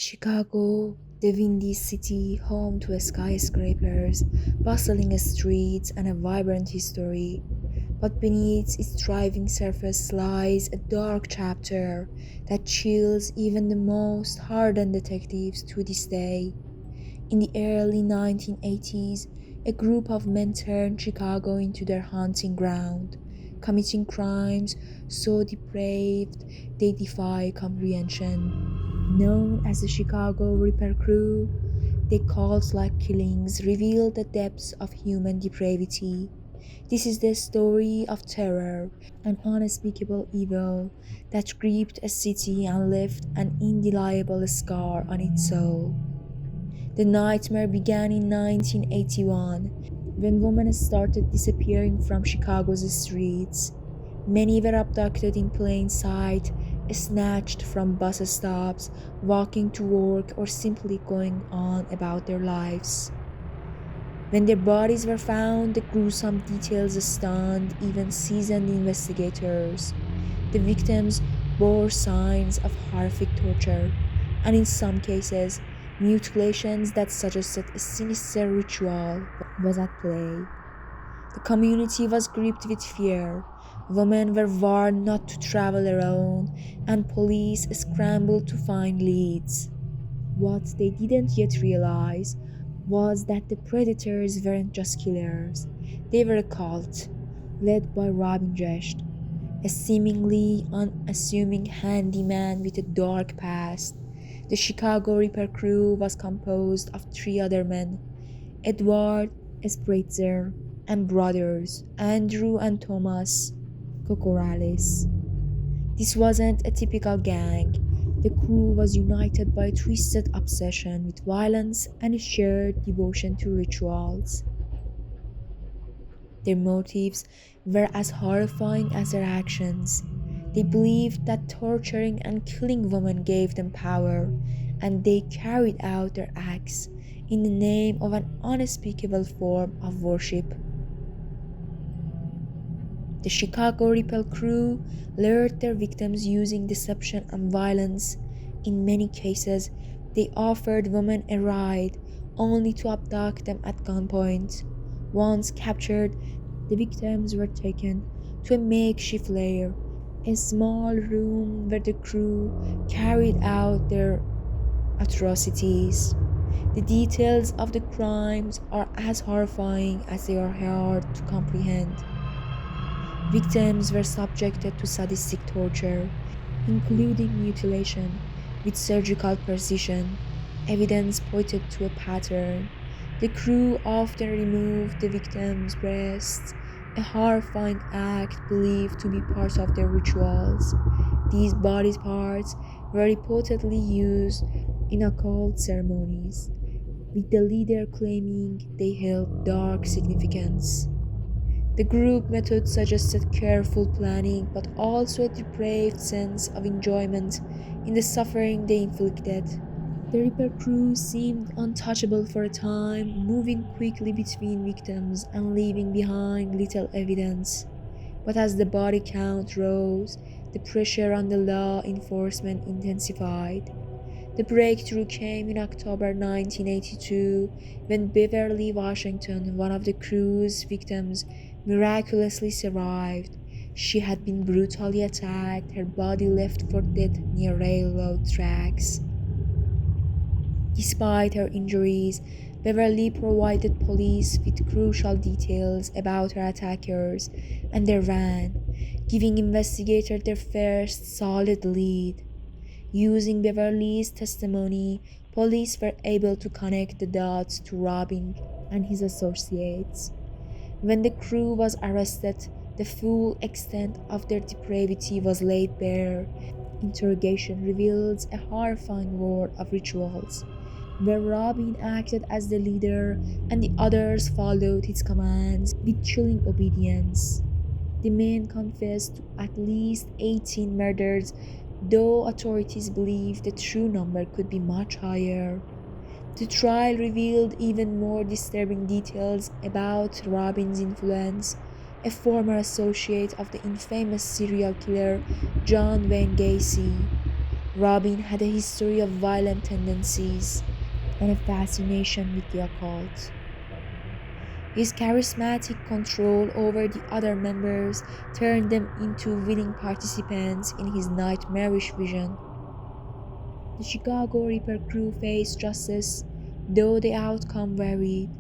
Chicago, the windy city, home to skyscrapers, bustling streets, and a vibrant history. But beneath its thriving surface lies a dark chapter that chills even the most hardened detectives to this day. In the early 1980s, a group of men turned Chicago into their hunting ground, committing crimes so depraved they defy comprehension. Known as the Chicago Ripper Crew, their cult-like killings reveal the depths of human depravity. This is the story of terror, an unspeakable evil that gripped a city and left an indelible scar on its soul. The nightmare began in 1981 when women started disappearing from Chicago's streets. Many were abducted in plain sight, snatched from bus stops, walking to work, or simply going on about their lives. When their bodies were found, the gruesome details stunned even seasoned investigators. The victims bore signs of horrific torture, and in some cases, mutilations that suggested a sinister ritual was at play. The community was gripped with fear. Women were warned not to travel alone, and police scrambled to find leads. What they didn't yet realize was that the predators weren't just killers, they were a cult, led by Robin Gecht, a seemingly unassuming handyman with a dark past. The Chicago Ripper crew was composed of three other men, Edward Spritzer, and brothers Andrew and Thomas Kokorales. This wasn't a typical gang. The crew was united by a twisted obsession with violence and a shared devotion to rituals. Their motives were as horrifying as their actions. They believed that torturing and killing women gave them power, and they carried out their acts in the name of an unspeakable form of worship. The Chicago Ripple crew lured their victims using deception and violence. In many cases, they offered women a ride only to abduct them at gunpoint. Once captured, the victims were taken to a makeshift lair, a small room where the crew carried out their atrocities. The details of the crimes are as horrifying as they are hard to comprehend. Victims were subjected to sadistic torture, including mutilation with surgical precision. Evidence pointed to a pattern. The crew often removed the victims' breasts, a horrifying act believed to be part of their rituals. These body parts were reportedly used in occult ceremonies, with the leader claiming they held dark significance. The group method suggested careful planning but also a depraved sense of enjoyment in the suffering they inflicted. The Ripper crew seemed untouchable for a time, moving quickly between victims and leaving behind little evidence. But as the body count rose, the pressure on the law enforcement intensified. The breakthrough came in October 1982 when Beverly Washington, one of the crew's victims, miraculously survived. She had been brutally attacked, her body left for dead near railroad tracks. Despite her injuries, Beverly provided police with crucial details about her attackers and their van, giving investigators their first solid lead. Using Beverly's testimony, police were able to connect the dots to Robin and his associates. When the crew was arrested, the full extent of their depravity was laid bare. Interrogation reveals a horrifying world of rituals, where Robin acted as the leader and the others followed his commands with chilling obedience. The men confessed to at least 18 murders, though authorities believe the true number could be much higher. The trial revealed even more disturbing details about Robin's influence, a former associate of the infamous serial killer John Wayne Gacy. Robin had a history of violent tendencies and a fascination with the occult. His charismatic control over the other members turned them into willing participants in his nightmarish vision. The Chicago Reaper crew faced justice, though the outcome varied.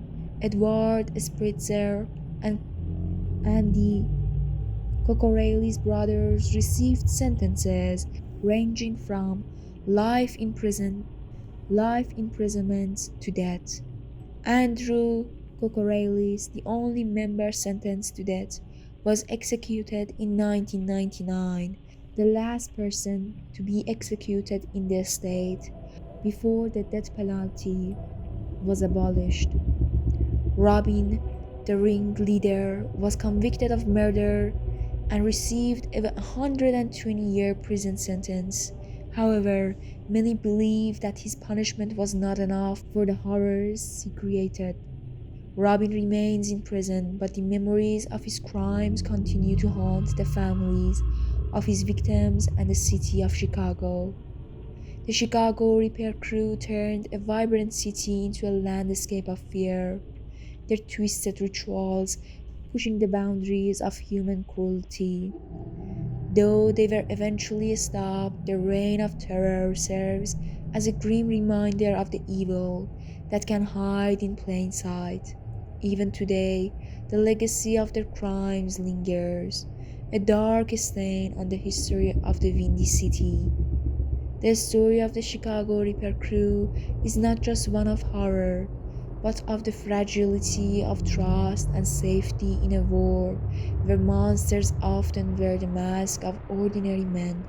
Edward Spritzer and the Cocorelli's brothers received sentences ranging from life in prison, life imprisonment to death. Andrew Cocorellis, the only member sentenced to death, was executed in 1999, the last person to be executed in the state before the death penalty was abolished. Robin, the ringleader, was convicted of murder and received a 120-year prison sentence. However, many believe that his punishment was not enough for the horrors he created. Robin remains in prison, but the memories of his crimes continue to haunt the families of his victims and the city of Chicago. The Chicago repair crew turned a vibrant city into a landscape of fear, their twisted rituals pushing the boundaries of human cruelty. Though they were eventually stopped, their reign of terror serves as a grim reminder of the evil that can hide in plain sight. Even today, the legacy of their crimes lingers, a dark stain on the history of the Windy City. The story of the Chicago Reaper crew is not just one of horror, but of the fragility of trust and safety in a war where monsters often wear the mask of ordinary men.